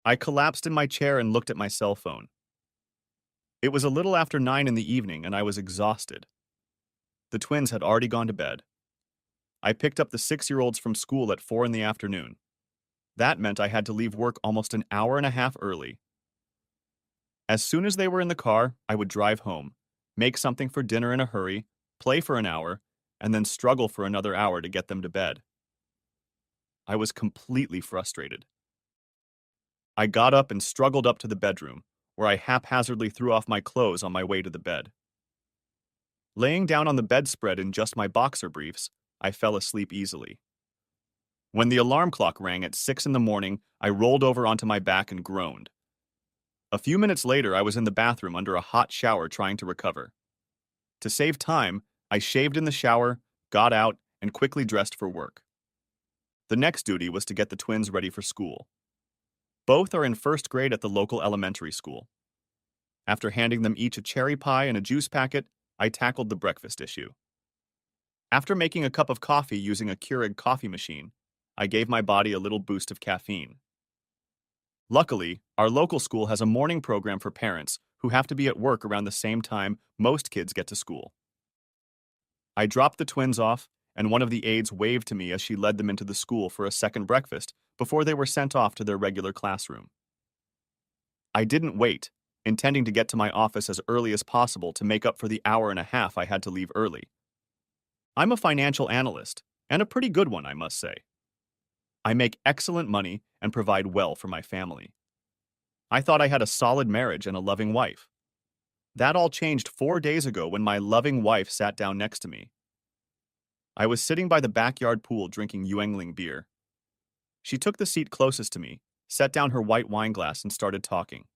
I collapsed in my chair and looked at my cell phone. It was a little after 9 in the evening and I was exhausted. The twins had already gone to bed. I picked up the 6-year-olds from school at 4 in the afternoon. That meant I had to leave work almost an hour and a half early. As soon as they were in the car, I would drive home, make something for dinner in a hurry, play for an hour, and then struggle for another hour to get them to bed. I was completely frustrated. I got up and struggled up to the bedroom, where I haphazardly threw off my clothes on my way to the bed. Laying down on the bedspread in just my boxer briefs, I fell asleep easily. When the alarm clock rang at 6 in the morning, I rolled over onto my back and groaned. A few minutes later, I was in the bathroom under a hot shower trying to recover. To save time, I shaved in the shower, got out, and quickly dressed for work. The next duty was to get the twins ready for school. Both are in first grade at the local elementary school. After handing them each a cherry pie and a juice packet, I tackled the breakfast issue. After making a cup of coffee using a Keurig coffee machine, I gave my body a little boost of caffeine. Luckily, our local school has a morning program for parents who have to be at work around the same time most kids get to school. I dropped the twins off, and one of the aides waved to me as she led them into the school for a second breakfast before they were sent off to their regular classroom. I didn't wait, intending to get to my office as early as possible to make up for the hour and a half I had to leave early. I'm a financial analyst, and a pretty good one, I must say. I make excellent money and provide well for my family. I thought I had a solid marriage and a loving wife. That all changed 4 days ago when my loving wife sat down next to me. I was sitting by the backyard pool drinking Yuengling beer. She took the seat closest to me, set down her white wine glass, and started talking.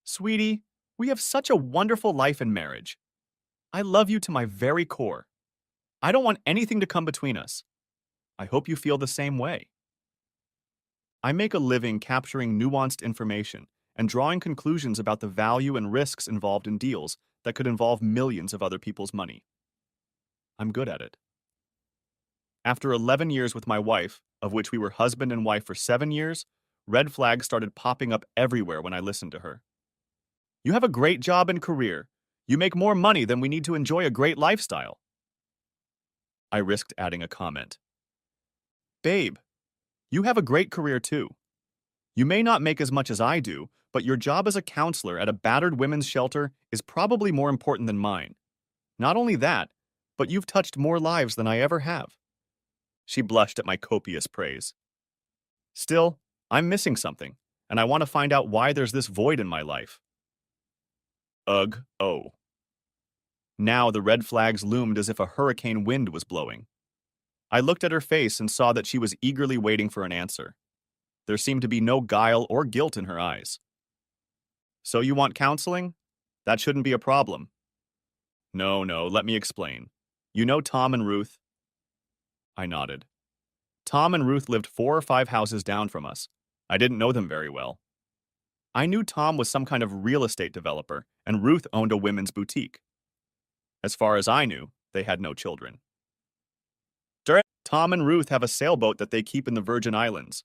"Sweetie, we have such a wonderful life in marriage. I love you to my very core. I don't want anything to come between us. I hope you feel the same way." I make a living capturing nuanced information and drawing conclusions about the value and risks involved in deals that could involve millions of other people's money. I'm good at it. After 11 years with my wife, of which we were husband and wife for 7 years, red flags started popping up everywhere when I listened to her. "You have a great job and career. You make more money than we need to enjoy a great lifestyle." I risked adding a comment. "Babe, you have a great career too. You may not make as much as I do, but your job as a counselor at a battered women's shelter is probably more important than mine. Not only that, but you've touched more lives than I ever have." She blushed at my copious praise. Still, I'm missing something, and I want to find out why there's this void in my life. Ugh, oh. Now the red flags loomed as if a hurricane wind was blowing. I looked at her face and saw that she was eagerly waiting for an answer. There seemed to be no guile or guilt in her eyes. "So you want counseling? That shouldn't be a problem." No, let me explain. You know Tom and Ruth?" I nodded. Tom and Ruth lived 4 or 5 houses down from us. I didn't know them very well. I knew Tom was some kind of real estate developer, and Ruth owned a women's boutique. As far as I knew, they had no children. Tom and Ruth have a sailboat that they keep in the Virgin Islands.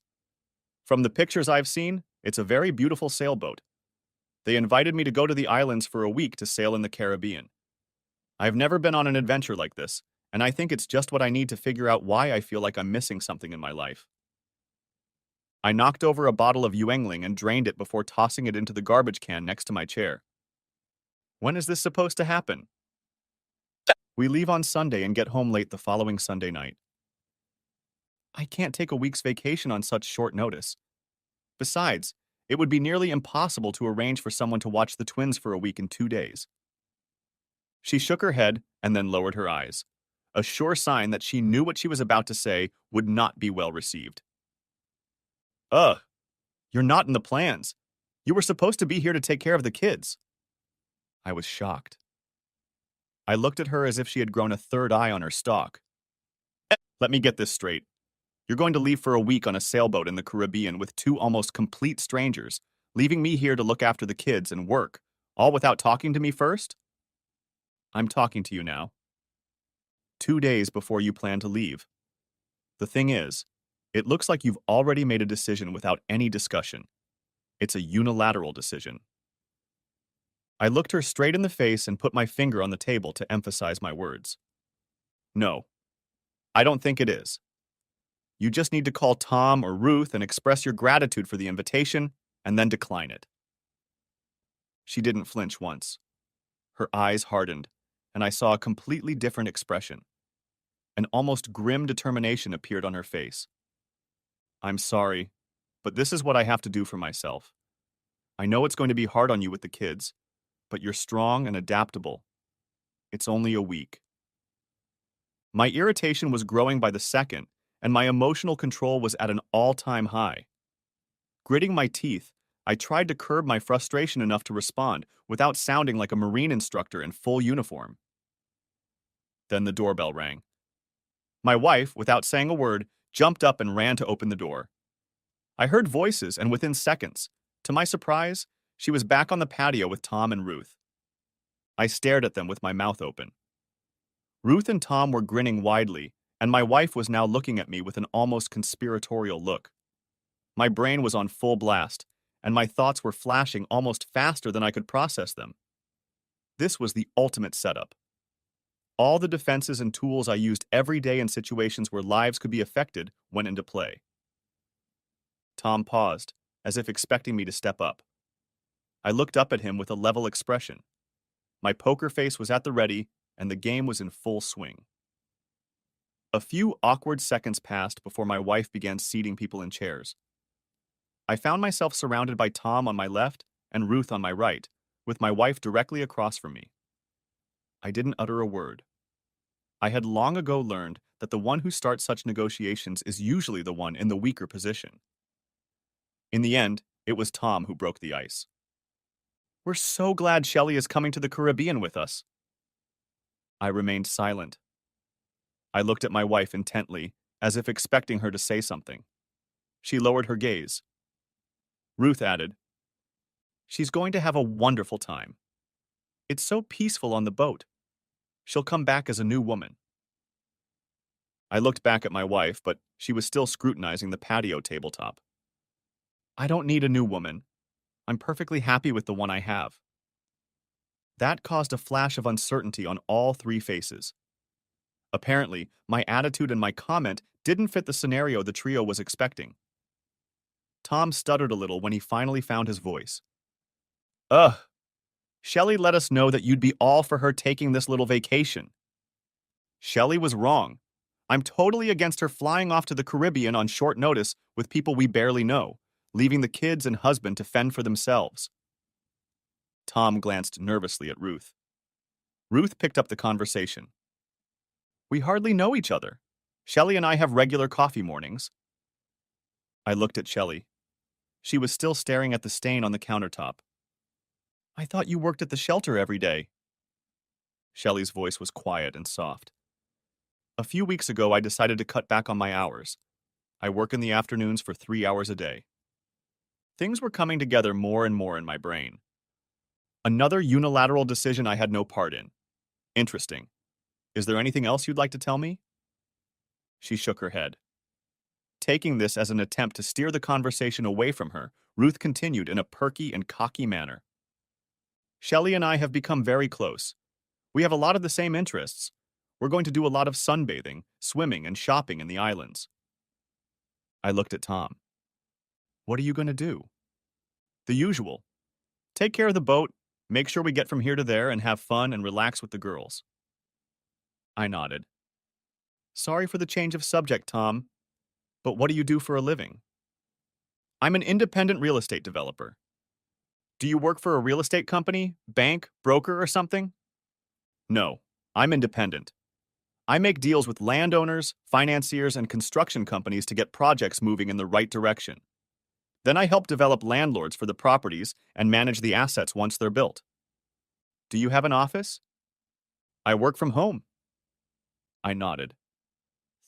From the pictures I've seen, it's a very beautiful sailboat. They invited me to go to the islands for a week to sail in the Caribbean. I've never been on an adventure like this, and I think it's just what I need to figure out why I feel like I'm missing something in my life. I knocked over a bottle of Yuengling and drained it before tossing it into the garbage can next to my chair. "When is this supposed to happen?" "We leave on Sunday and get home late the following Sunday night." I can't take a week's vacation on such short notice. Besides, it would be nearly impossible to arrange for someone to watch the twins for a week in 2 days. She shook her head and then lowered her eyes, a sure sign that she knew what she was about to say would not be well received. "Ugh, you're not in the plans. You were supposed to be here to take care of the kids." I was shocked. I looked at her as if she had grown a third eye on her stalk. "Let me get this straight. You're going to leave for a week on a sailboat in the Caribbean with 2 almost complete strangers, leaving me here to look after the kids and work, all without talking to me first?" "I'm talking to you now. 2 days before you plan to leave. The thing is, it looks like you've already made a decision without any discussion. It's a unilateral decision. I looked her straight in the face and put my finger on the table to emphasize my words. No, I don't think it is. You just need to call Tom or Ruth and express your gratitude for the invitation and then decline it. She didn't flinch once. Her eyes hardened, and I saw a completely different expression. An almost grim determination appeared on her face. I'm sorry, but this is what I have to do for myself. I know it's going to be hard on you with the kids, but you're strong and adaptable. It's only a week. My irritation was growing by the second, and my emotional control was at an all-time high. Gritting my teeth, I tried to curb my frustration enough to respond without sounding like a Marine instructor in full uniform. Then the doorbell rang. My wife, without saying a word, jumped up and ran to open the door. I heard voices, and within seconds, to my surprise, she was back on the patio with Tom and Ruth. I stared at them with my mouth open. Ruth and Tom were grinning widely, and my wife was now looking at me with an almost conspiratorial look. My brain was on full blast, and my thoughts were flashing almost faster than I could process them. This was the ultimate setup. All the defenses and tools I used every day in situations where lives could be affected went into play. Tom paused, as if expecting me to step up. I looked up at him with a level expression. My poker face was at the ready, and the game was in full swing. A few awkward seconds passed before my wife began seating people in chairs. I found myself surrounded by Tom on my left and Ruth on my right, with my wife directly across from me. I didn't utter a word. I had long ago learned that the one who starts such negotiations is usually the one in the weaker position. In the end, it was Tom who broke the ice. We're so glad Shelley is coming to the Caribbean with us. I remained silent. I looked at my wife intently, as if expecting her to say something. She lowered her gaze. Ruth added, She's going to have a wonderful time. It's so peaceful on the boat. She'll come back as a new woman. I looked back at my wife, but she was still scrutinizing the patio tabletop. I don't need a new woman. I'm perfectly happy with the one I have. That caused a flash of uncertainty on all three faces. Apparently, my attitude and my comment didn't fit the scenario the trio was expecting. Tom stuttered a little when he finally found his voice. Ugh. Shelley let us know that you'd be all for her taking this little vacation. Shelley was wrong. I'm totally against her flying off to the Caribbean on short notice with people we barely know, leaving the kids and husband to fend for themselves. Tom glanced nervously at Ruth. Ruth picked up the conversation. We hardly know each other. Shelley and I have regular coffee mornings. I looked at Shelley. She was still staring at the stain on the countertop. I thought you worked at the shelter every day. Shelley's voice was quiet and soft. A few weeks ago, I decided to cut back on my hours. I work in the afternoons for 3 hours a day. Things were coming together more and more in my brain. Another unilateral decision I had no part in. Interesting. Is there anything else you'd like to tell me? She shook her head. Taking this as an attempt to steer the conversation away from her, Ruth continued in a perky and cocky manner. Shelley and I have become very close. We have a lot of the same interests. We're going to do a lot of sunbathing, swimming, and shopping in the islands. I looked at Tom. What are you going to do? The usual. Take care of the boat, make sure we get from here to there, and have fun and relax with the girls. I nodded. Sorry for the change of subject, Tom. But what do you do for a living? I'm an independent real estate developer. Do you work for a real estate company, bank, broker, or something? No, I'm independent. I make deals with landowners, financiers, and construction companies to get projects moving in the right direction. Then I help develop landlords for the properties and manage the assets once they're built. Do you have an office? I work from home. I nodded.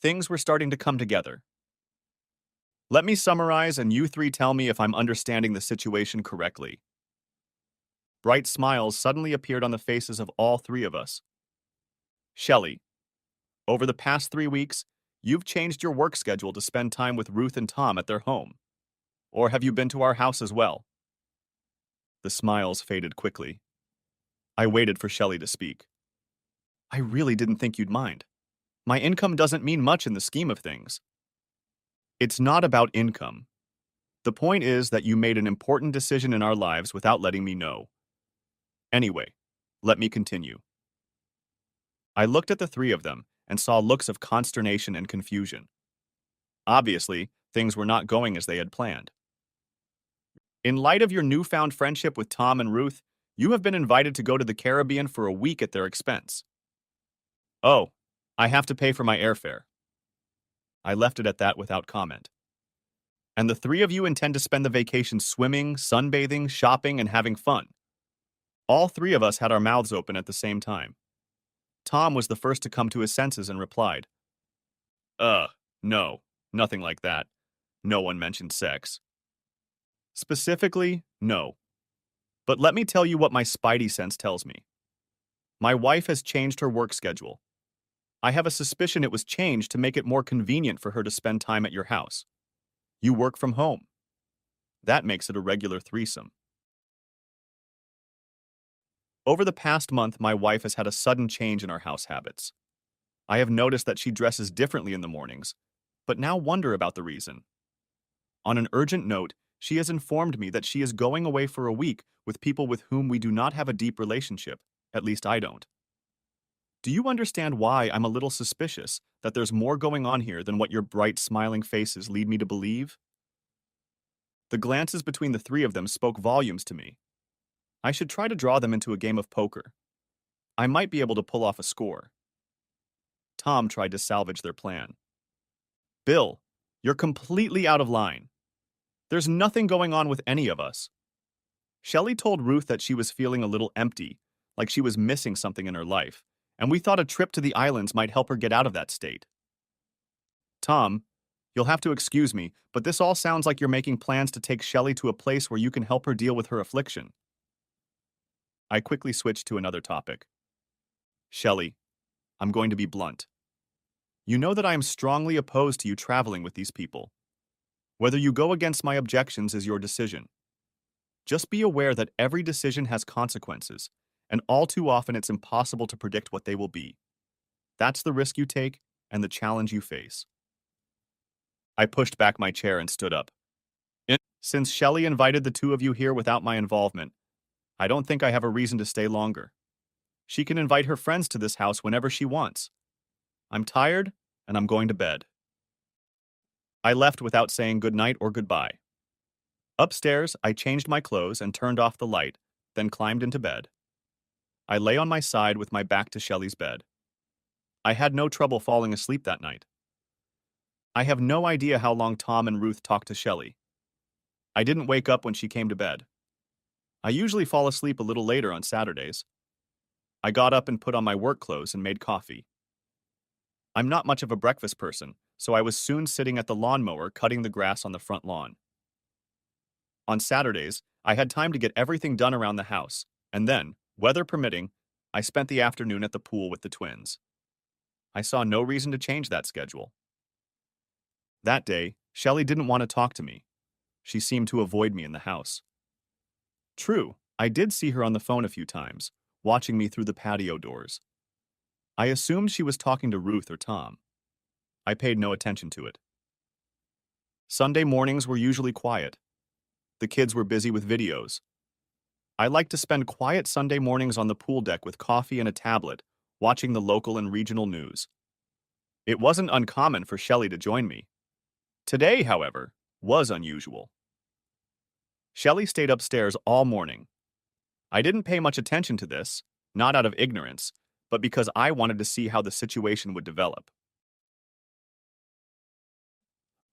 Things were starting to come together. Let me summarize and you three tell me if I'm understanding the situation correctly. Bright smiles suddenly appeared on the faces of all three of us. Shelley, over the past 3 weeks, you've changed your work schedule to spend time with Ruth and Tom at their home. Or have you been to our house as well? The smiles faded quickly. I waited for Shelley to speak. I really didn't think you'd mind. My income doesn't mean much in the scheme of things. It's not about income. The point is that you made an important decision in our lives without letting me know. Anyway, let me continue. I looked at the three of them and saw looks of consternation and confusion. Obviously, things were not going as they had planned. In light of your newfound friendship with Tom and Ruth, you have been invited to go to the Caribbean for a week at their expense. Oh, I have to pay for my airfare. I left it at that without comment. And the three of you intend to spend the vacation swimming, sunbathing, shopping, and having fun. All three of us had our mouths open at the same time. Tom was the first to come to his senses and replied, Uh, no, nothing like that. No one mentioned sex. Specifically, no. But let me tell you what my spidey sense tells me. My wife has changed her work schedule. I have a suspicion it was changed to make it more convenient for her to spend time at your house. You work from home. That makes it a regular threesome. Over the past month, my wife has had a sudden change in our house habits. I have noticed that she dresses differently in the mornings, but now wonder about the reason. On an urgent note, she has informed me that she is going away for a week with people with whom we do not have a deep relationship. At least I don't. Do you understand why I'm a little suspicious that there's more going on here than what your bright, smiling faces lead me to believe? The glances between the three of them spoke volumes to me. I should try to draw them into a game of poker. I might be able to pull off a score. Tom tried to salvage their plan. Bill, you're completely out of line. There's nothing going on with any of us. Shelley told Ruth that she was feeling a little empty, like she was missing something in her life, and we thought a trip to the islands might help her get out of that state. Tom, you'll have to excuse me, but this all sounds like you're making plans to take Shelley to a place where you can help her deal with her affliction. I quickly switched to another topic. Shelley, I'm going to be blunt. You know that I am strongly opposed to you traveling with these people. Whether you go against my objections is your decision. Just be aware that every decision has consequences, and all too often it's impossible to predict what they will be. That's the risk you take and the challenge you face. I pushed back my chair and stood up. Since Shelley invited the two of you here without my involvement, I don't think I have a reason to stay longer. She can invite her friends to this house whenever she wants. I'm tired, and I'm going to bed. I left without saying good night or goodbye. Upstairs, I changed my clothes and turned off the light, then climbed into bed. I lay on my side with my back to Shelley's bed. I had no trouble falling asleep that night. I have no idea how long Tom and Ruth talked to Shelley. I didn't wake up when she came to bed. I usually fall asleep a little later on Saturdays. I got up and put on my work clothes and made coffee. I'm not much of a breakfast person, so I was soon sitting at the lawnmower cutting the grass on the front lawn. On Saturdays, I had time to get everything done around the house, and then, weather permitting, I spent the afternoon at the pool with the twins. I saw no reason to change that schedule. That day, Shelley didn't want to talk to me. She seemed to avoid me in the house. True, I did see her on the phone a few times, watching me through the patio doors. I assumed she was talking to Ruth or Tom. I paid no attention to it. Sunday mornings were usually quiet. The kids were busy with videos. I liked to spend quiet Sunday mornings on the pool deck with coffee and a tablet, watching the local and regional news. It wasn't uncommon for Shelley to join me. Today, however, was unusual. Shelley stayed upstairs all morning. I didn't pay much attention to this, not out of ignorance, but because I wanted to see how the situation would develop.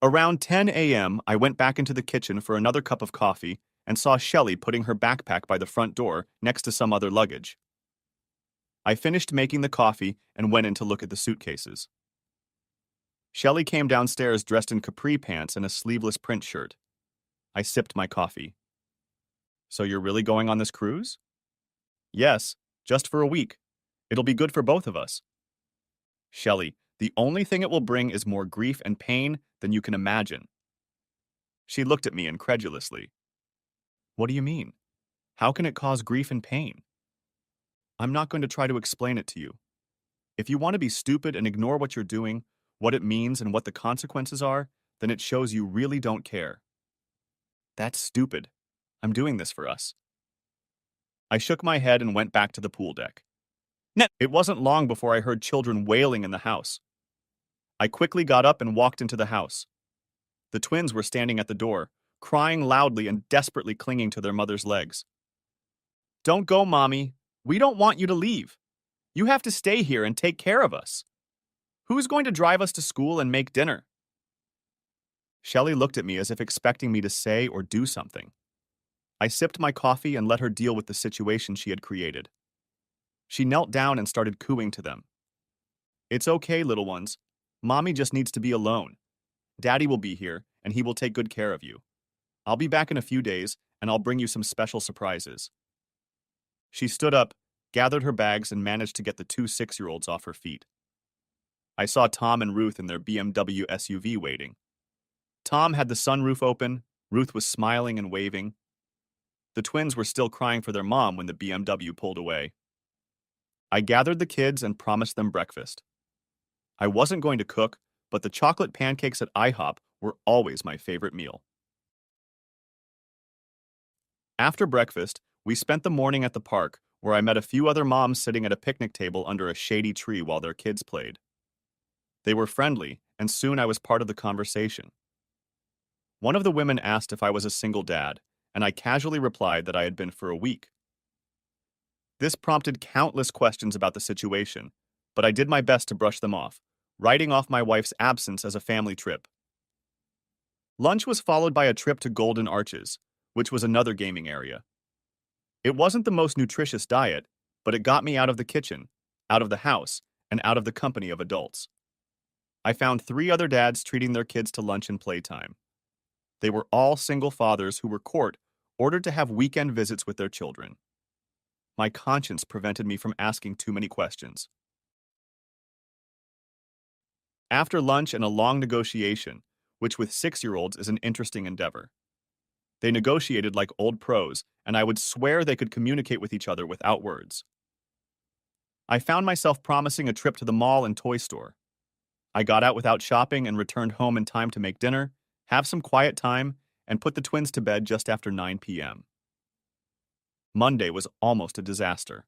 Around 10 a.m., I went back into the kitchen for another cup of coffee and saw Shelley putting her backpack by the front door next to some other luggage. I finished making the coffee and went in to look at the suitcases. Shelley came downstairs dressed in capri pants and a sleeveless print shirt. I sipped my coffee. So you're really going on this cruise? Yes, just for a week. It'll be good for both of us. Shelley, the only thing it will bring is more grief and pain than you can imagine. She looked at me incredulously. What do you mean? How can it cause grief and pain? I'm not going to try to explain it to you. If you want to be stupid and ignore what you're doing, what it means, and what the consequences are, then it shows you really don't care. That's stupid. I'm doing this for us. I shook my head and went back to the pool deck. It wasn't long before I heard children wailing in the house. I quickly got up and walked into the house. The twins were standing at the door, crying loudly and desperately clinging to their mother's legs. Don't go, Mommy. We don't want you to leave. You have to stay here and take care of us. Who's going to drive us to school and make dinner? Shelley looked at me as if expecting me to say or do something. I sipped my coffee and let her deal with the situation she had created. She knelt down and started cooing to them. It's okay, little ones. Mommy just needs to be alone. Daddy will be here, and he will take good care of you. I'll be back in a few days, and I'll bring you some special surprises. She stood up, gathered her bags, and managed to get the two 6-year-olds off her feet. I saw Tom and Ruth in their BMW SUV waiting. Tom had the sunroof open, Ruth was smiling and waving. The twins were still crying for their mom when the BMW pulled away. I gathered the kids and promised them breakfast. I wasn't going to cook, but the chocolate pancakes at IHOP were always my favorite meal. After breakfast, we spent the morning at the park, where I met a few other moms sitting at a picnic table under a shady tree while their kids played. They were friendly, and soon I was part of the conversation. One of the women asked if I was a single dad, and I casually replied that I had been for a week. This prompted countless questions about the situation, but I did my best to brush them off, writing off my wife's absence as a family trip. Lunch was followed by a trip to Golden Arches, which was another gaming area. It wasn't the most nutritious diet, but it got me out of the kitchen, out of the house, and out of the company of adults. I found 3 other dads treating their kids to lunch and playtime. They were all single fathers who were ordered to have weekend visits with their children. My conscience prevented me from asking too many questions. After lunch and a long negotiation, which with 6-year-olds is an interesting endeavor, they negotiated like old pros, and I would swear they could communicate with each other without words. I found myself promising a trip to the mall and toy store. I got out without shopping and returned home in time to make dinner, have some quiet time, and put the twins to bed just after 9 p.m. Monday was almost a disaster.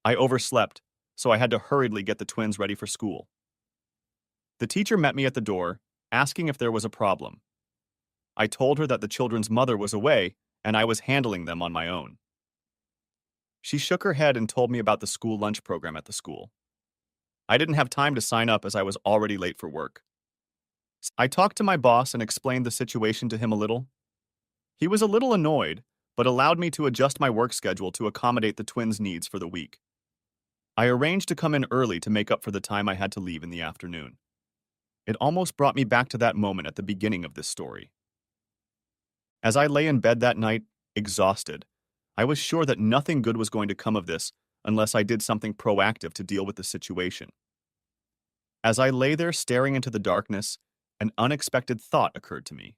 I overslept, so I had to hurriedly get the twins ready for school. The teacher met me at the door, asking if there was a problem. I told her that the children's mother was away, and I was handling them on my own. She shook her head and told me about the school lunch program at the school. I didn't have time to sign up as I was already late for work. I talked to my boss and explained the situation to him a little. He was a little annoyed, but allowed me to adjust my work schedule to accommodate the twins' needs for the week. I arranged to come in early to make up for the time I had to leave in the afternoon. It almost brought me back to that moment at the beginning of this story. As I lay in bed that night, exhausted, I was sure that nothing good was going to come of this unless I did something proactive to deal with the situation. As I lay there staring into the darkness, an unexpected thought occurred to me.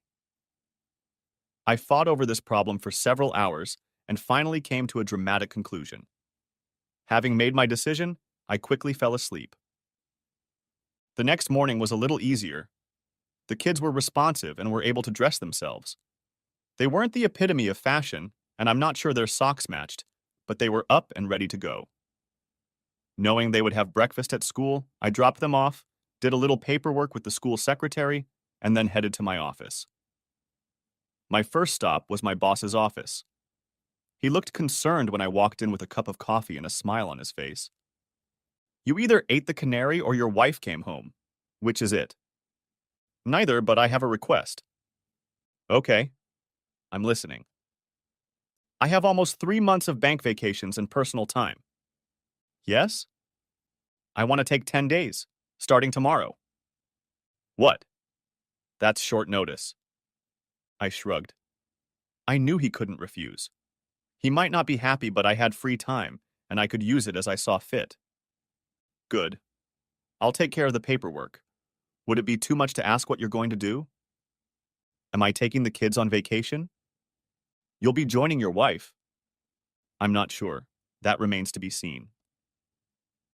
I fought over this problem for several hours and finally came to a dramatic conclusion. Having made my decision, I quickly fell asleep. The next morning was a little easier. The kids were responsive and were able to dress themselves. They weren't the epitome of fashion, and I'm not sure their socks matched, but they were up and ready to go. Knowing they would have breakfast at school, I dropped them off, did a little paperwork with the school secretary, and then headed to my office. My first stop was my boss's office. He looked concerned when I walked in with a cup of coffee and a smile on his face. You either ate the canary or your wife came home. Which is it? Neither, but I have a request. Okay, I'm listening. I have almost 3 months of bank vacations and personal time. Yes? I want to take 10 days, starting tomorrow. What? That's short notice. I shrugged. I knew he couldn't refuse. He might not be happy, but I had free time, and I could use it as I saw fit. Good. I'll take care of the paperwork. Would it be too much to ask what you're going to do? Am I taking the kids on vacation? You'll be joining your wife. I'm not sure. That remains to be seen.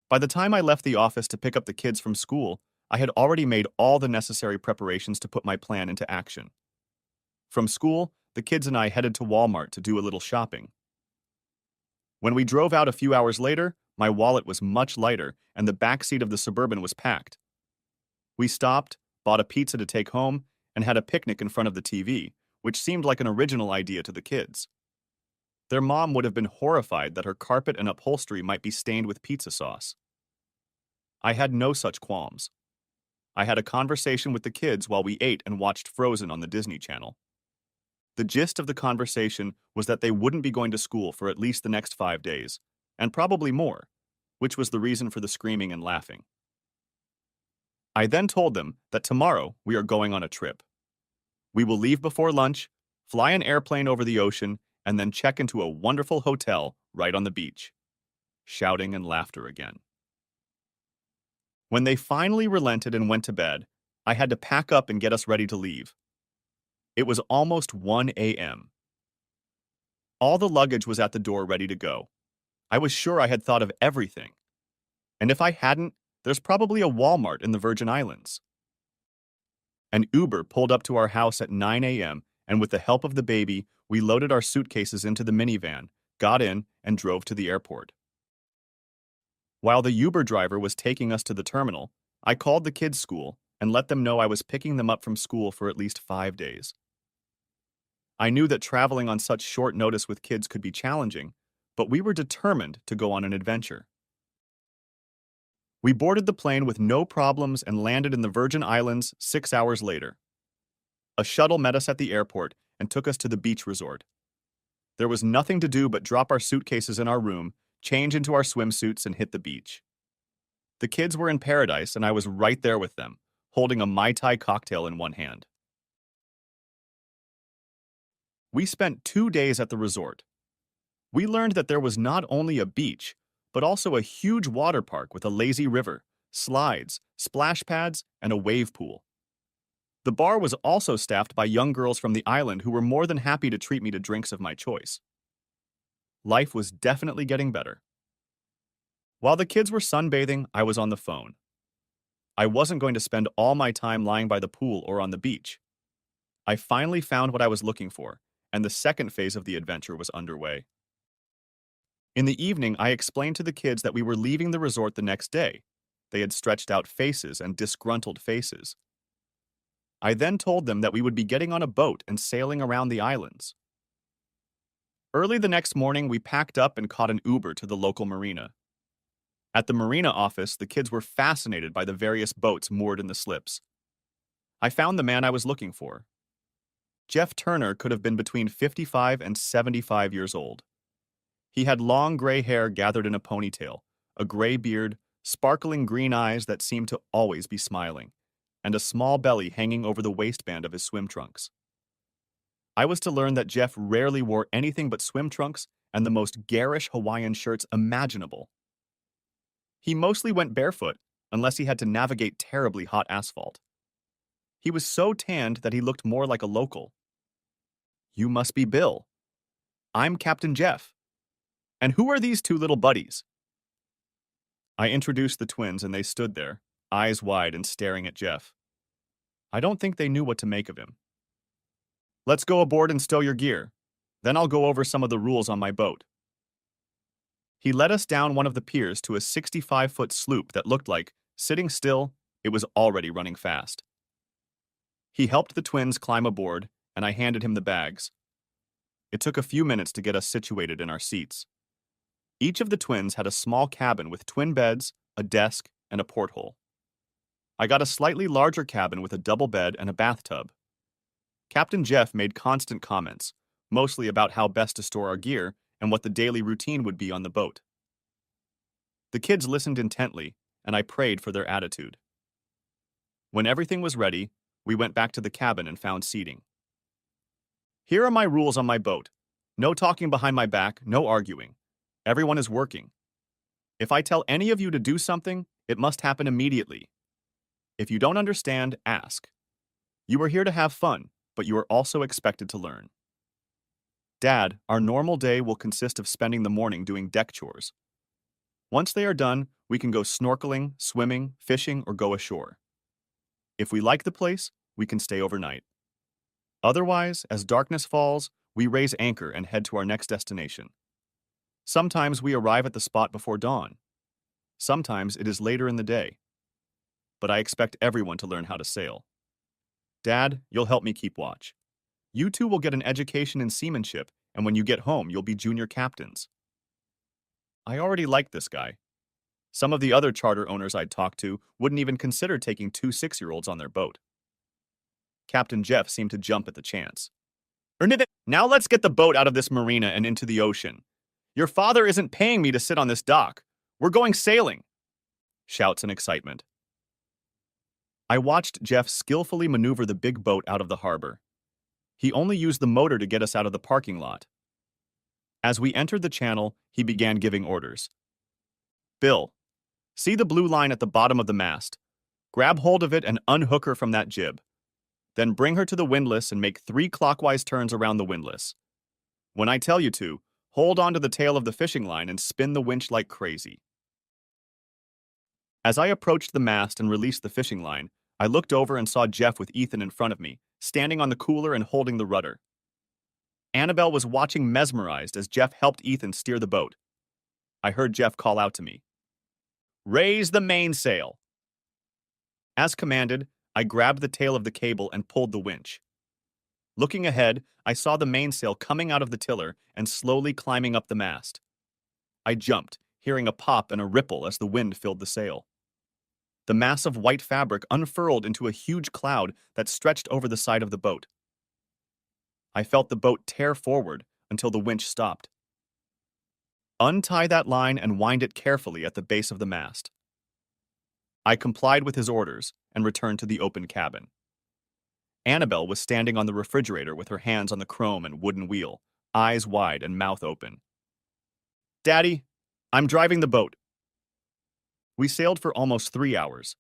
By the time I left the office to pick up the kids from school, I had already made all the necessary preparations to put my plan into action. From school, the kids and I headed to Walmart to do a little shopping. When we drove out a few hours later, my wallet was much lighter and the back seat of the Suburban was packed. We stopped, bought a pizza to take home, and had a picnic in front of the TV, which seemed like an original idea to the kids. Their mom would have been horrified that her carpet and upholstery might be stained with pizza sauce. I had no such qualms. I had a conversation with the kids while we ate and watched Frozen on the Disney Channel. The gist of the conversation was that they wouldn't be going to school for at least the next 5 days, and probably more, which was the reason for the screaming and laughing. I then told them that tomorrow we are going on a trip. We will leave before lunch, fly an airplane over the ocean, and then check into a wonderful hotel right on the beach. Shouting and laughter again. When they finally relented and went to bed, I had to pack up and get us ready to leave. It was almost 1 a.m. All the luggage was at the door ready to go. I was sure I had thought of everything. And if I hadn't, there's probably a Walmart in the Virgin Islands. An Uber pulled up to our house at 9 a.m., and with the help of the baby, we loaded our suitcases into the minivan, got in, and drove to the airport. While the Uber driver was taking us to the terminal, I called the kids' school and let them know I was picking them up from school for at least 5 days. I knew that traveling on such short notice with kids could be challenging, but we were determined to go on an adventure. We boarded the plane with no problems and landed in the Virgin Islands 6 hours later. A shuttle met us at the airport and took us to the beach resort. There was nothing to do but drop our suitcases in our room, change into our swimsuits, and hit the beach. The kids were in paradise, and I was right there with them, holding a Mai Tai cocktail in one hand. We spent 2 days at the resort. We learned that there was not only a beach, but also a huge water park with a lazy river, slides, splash pads, and a wave pool. The bar was also staffed by young girls from the island who were more than happy to treat me to drinks of my choice. Life was definitely getting better. While the kids were sunbathing, I was on the phone. I wasn't going to spend all my time lying by the pool or on the beach. I finally found what I was looking for, and the second phase of the adventure was underway. In the evening, I explained to the kids that we were leaving the resort the next day. They had stretched out faces and disgruntled faces. I then told them that we would be getting on a boat and sailing around the islands. Early the next morning, we packed up and caught an Uber to the local marina. At the marina office, the kids were fascinated by the various boats moored in the slips. I found the man I was looking for. Jeff Turner could have been between 55 and 75 years old. He had long gray hair gathered in a ponytail, a gray beard, sparkling green eyes that seemed to always be smiling, and a small belly hanging over the waistband of his swim trunks. I was to learn that Jeff rarely wore anything but swim trunks and the most garish Hawaiian shirts imaginable. He mostly went barefoot, unless he had to navigate terribly hot asphalt. He was so tanned that he looked more like a local. "You must be Bill. I'm Captain Jeff. And who are these two little buddies?" I introduced the twins and they stood there, eyes wide and staring at Jeff. I don't think they knew what to make of him. "Let's go aboard and stow your gear. Then I'll go over some of the rules on my boat." He led us down one of the piers to a 65-foot sloop that looked like, sitting still, it was already running fast. He helped the twins climb aboard, and I handed him the bags. It took a few minutes to get us situated in our seats. Each of the twins had a small cabin with twin beds, a desk, and a porthole. I got a slightly larger cabin with a double bed and a bathtub. Captain Jeff made constant comments, mostly about how best to store our gear and what the daily routine would be on the boat. The kids listened intently, and I prayed for their attitude. When everything was ready, we went back to the cabin and found seating. "Here are my rules on my boat. No talking behind my back, no arguing. Everyone is working. If I tell any of you to do something, it must happen immediately. If you don't understand, ask. You are here to have fun, but you are also expected to learn." Dad, our normal day will consist of spending the morning doing deck chores. Once they are done, we can go snorkeling, swimming, fishing, or go ashore. If we like the place, we can stay overnight. Otherwise, as darkness falls, we raise anchor and head to our next destination. Sometimes we arrive at the spot before dawn. Sometimes it is later in the day. But I expect everyone to learn how to sail. Dad, you'll help me keep watch. You two will get an education in seamanship, and when you get home, you'll be junior captains. I already like this guy. Some of the other charter owners I'd talked to wouldn't even consider taking two 6-year-olds on their boat. Captain Jeff seemed to jump at the chance. Now let's get the boat out of this marina and into the ocean. Your father isn't paying me to sit on this dock. We're going sailing. Shouts in excitement. I watched Jeff skillfully maneuver the big boat out of the harbor. He only used the motor to get us out of the parking lot. As we entered the channel, he began giving orders. Bill, see the blue line at the bottom of the mast. Grab hold of it and unhook her from that jib. Then bring her to the windlass and make 3 clockwise turns around the windlass. When I tell you to, hold on to the tail of the fishing line and spin the winch like crazy. As I approached the mast and released the fishing line, I looked over and saw Jeff with Ethan in front of me, standing on the cooler and holding the rudder. Annabelle was watching mesmerized as Jeff helped Ethan steer the boat. I heard Jeff call out to me, "Raise the mainsail." As commanded, I grabbed the tail of the cable and pulled the winch. Looking ahead, I saw the mainsail coming out of the tiller and slowly climbing up the mast. I jumped, hearing a pop and a ripple as the wind filled the sail. The mass of white fabric unfurled into a huge cloud that stretched over the side of the boat. I felt the boat tear forward until the winch stopped. Untie that line and wind it carefully at the base of the mast. I complied with his orders and returned to the open cabin. Annabelle was standing on the refrigerator with her hands on the chrome and wooden wheel, eyes wide and mouth open. "Daddy, I'm driving the boat." We sailed for almost 3 hours.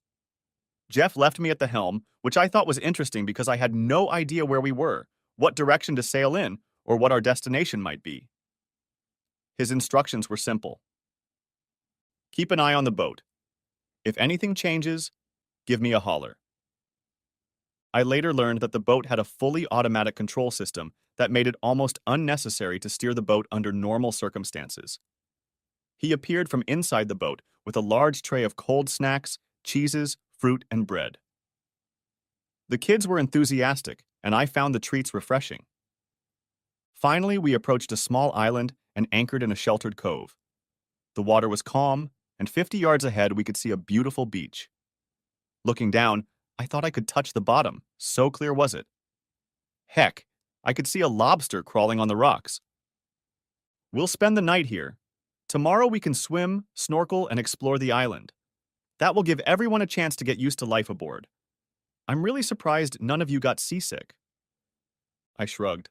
Jeff left me at the helm, which I thought was interesting because I had no idea where we were, what direction to sail in, or what our destination might be. His instructions were simple. Keep an eye on the boat. If anything changes, give me a holler. I later learned that the boat had a fully automatic control system that made it almost unnecessary to steer the boat under normal circumstances. He appeared from inside the boat with a large tray of cold snacks, cheeses, fruit, and bread. The kids were enthusiastic, and I found the treats refreshing. Finally, we approached a small island and anchored in a sheltered cove. The water was calm, and 50 yards ahead we could see a beautiful beach. Looking down, I thought I could touch the bottom, so clear was it. Heck, I could see a lobster crawling on the rocks. We'll spend the night here. Tomorrow we can swim, snorkel, and explore the island. That will give everyone a chance to get used to life aboard. I'm really surprised none of you got seasick. I shrugged.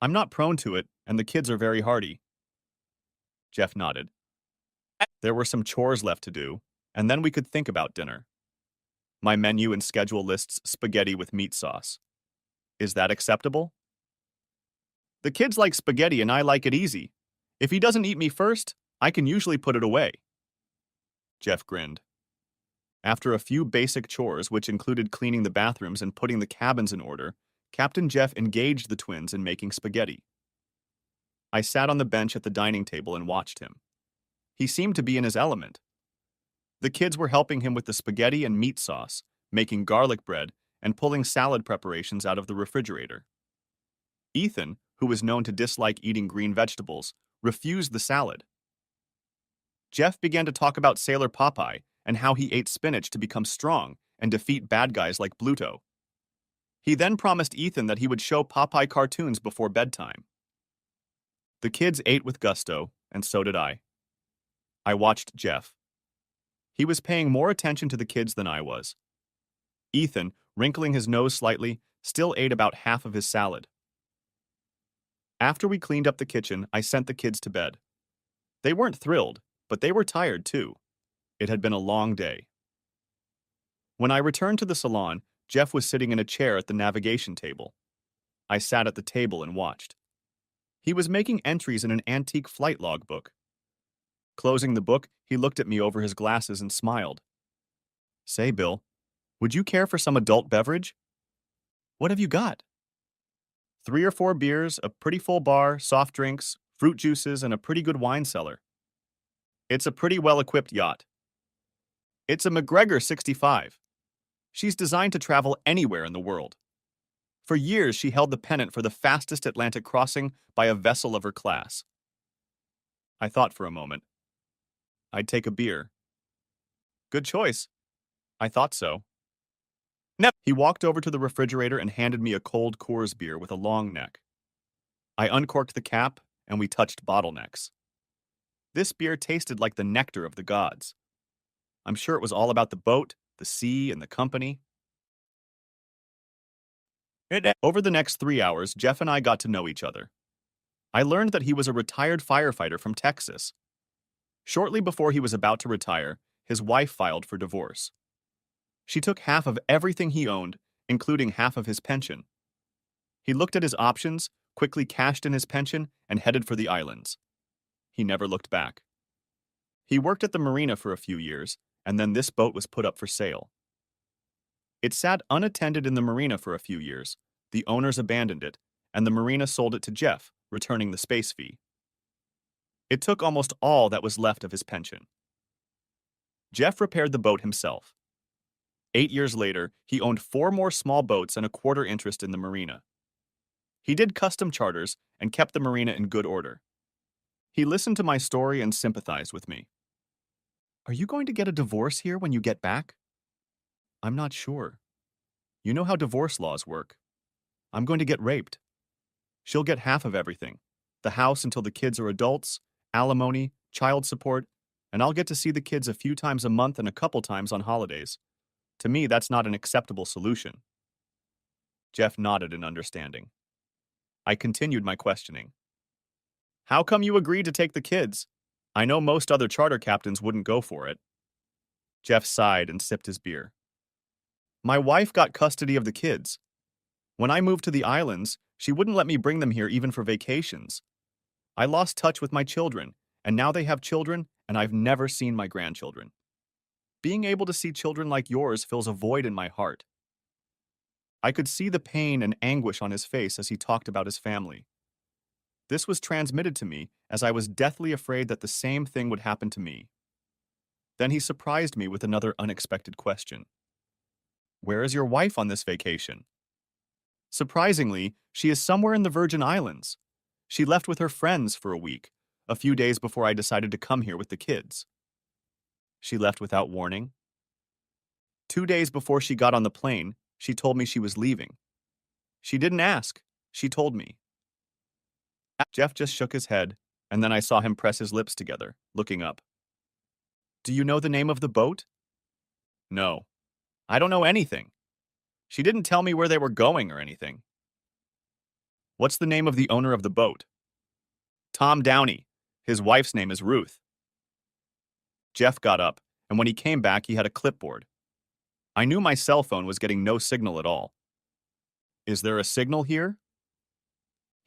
I'm not prone to it, and the kids are very hardy. Jeff nodded. There were some chores left to do, and then we could think about dinner. My menu and schedule lists spaghetti with meat sauce. Is that acceptable? The kids like spaghetti and I like it easy. If he doesn't eat me first, I can usually put it away. Jeff grinned. After a few basic chores, which included cleaning the bathrooms and putting the cabins in order, Captain Jeff engaged the twins in making spaghetti. I sat on the bench at the dining table and watched him. He seemed to be in his element. The kids were helping him with the spaghetti and meat sauce, making garlic bread, and pulling salad preparations out of the refrigerator. Ethan, who was known to dislike eating green vegetables, refused the salad. Jeff began to talk about Sailor Popeye and how he ate spinach to become strong and defeat bad guys like Bluto. He then promised Ethan that he would show Popeye cartoons before bedtime. The kids ate with gusto, and so did I. I watched Jeff. He was paying more attention to the kids than I was. Ethan, wrinkling his nose slightly, still ate about half of his salad. After we cleaned up the kitchen, I sent the kids to bed. They weren't thrilled, but they were tired too. It had been a long day. When I returned to the salon, Jeff was sitting in a chair at the navigation table. I sat at the table and watched. He was making entries in an antique flight log book. Closing the book, he looked at me over his glasses and smiled. Say, Bill, would you care for some adult beverage? What have you got? 3 or 4 beers, a pretty full bar, soft drinks, fruit juices, and a pretty good wine cellar. It's a pretty well-equipped yacht. It's a McGregor 65. She's designed to travel anywhere in the world. For years, she held the pennant for the fastest Atlantic crossing by a vessel of her class. I thought for a moment. I'd take a beer. Good choice. I thought so. He walked over to the refrigerator and handed me a cold Coors beer with a long neck. I uncorked the cap, and we touched bottlenecks. This beer tasted like the nectar of the gods. I'm sure it was all about the boat, the sea, and the company. Over the next 3 hours, Jeff and I got to know each other. I learned that he was a retired firefighter from Texas. Shortly before he was about to retire, his wife filed for divorce. She took half of everything he owned, including half of his pension. He looked at his options, quickly cashed in his pension, and headed for the islands. He never looked back. He worked at the marina for a few years, and then this boat was put up for sale. It sat unattended in the marina for a few years. The owners abandoned it, and the marina sold it to Jeff, returning the space fee. It took almost all that was left of his pension. Jeff repaired the boat himself. 8 years later, he owned 4 more small boats and a quarter interest in the marina. He did custom charters and kept the marina in good order. He listened to my story and sympathized with me. Are you going to get a divorce here when you get back? I'm not sure. You know how divorce laws work. I'm going to get raped. She'll get half of everything. The house until the kids are adults, alimony, child support, and I'll get to see the kids a few times a month and a couple times on holidays. To me, that's not an acceptable solution. Jeff nodded in understanding. I continued my questioning. How come you agreed to take the kids? I know most other charter captains wouldn't go for it. Jeff sighed and sipped his beer. My wife got custody of the kids. When I moved to the islands, she wouldn't let me bring them here even for vacations. I lost touch with my children, and now they have children, and I've never seen my grandchildren. Being able to see children like yours fills a void in my heart. I could see the pain and anguish on his face as he talked about his family. This was transmitted to me as I was deathly afraid that the same thing would happen to me. Then he surprised me with another unexpected question. Where is your wife on this vacation? Surprisingly, she is somewhere in the Virgin Islands. She left with her friends for a week, a few days before I decided to come here with the kids. She left without warning. 2 days before she got on the plane, she told me she was leaving. She didn't ask. She told me. Jeff just shook his head, and then I saw him press his lips together, looking up. Do you know the name of the boat? No. I don't know anything. She didn't tell me where they were going or anything. What's the name of the owner of the boat? Tom Downey. His wife's name is Ruth. Jeff got up, and when he came back, he had a clipboard. I knew my cell phone was getting no signal at all. Is there a signal here?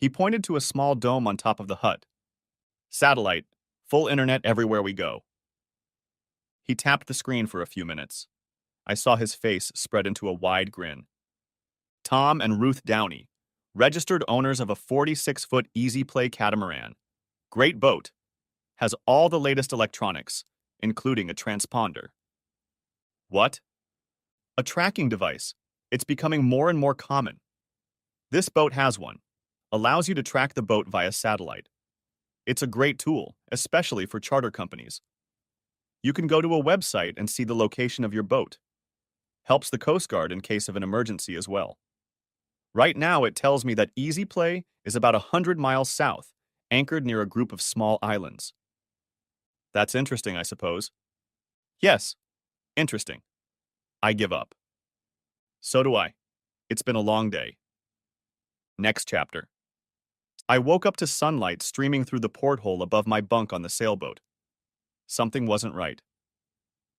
He pointed to a small dome on top of the hut. Satellite, full internet everywhere we go. He tapped the screen for a few minutes. I saw his face spread into a wide grin. Tom and Ruth Downey, registered owners of a 46-foot Easy Play catamaran. Great boat. Has all the latest electronics, including a transponder. What? A tracking device. It's becoming more and more common. This boat has one. Allows you to track the boat via satellite. It's a great tool, especially for charter companies. You can go to a website and see the location of your boat. Helps the Coast Guard in case of an emergency as well. Right now, it tells me that Easy Play is about 100 miles south, anchored near a group of small islands. That's interesting, I suppose. Yes, interesting. I give up. So do I. It's been a long day. Next chapter. I woke up to sunlight streaming through the porthole above my bunk on the sailboat. Something wasn't right.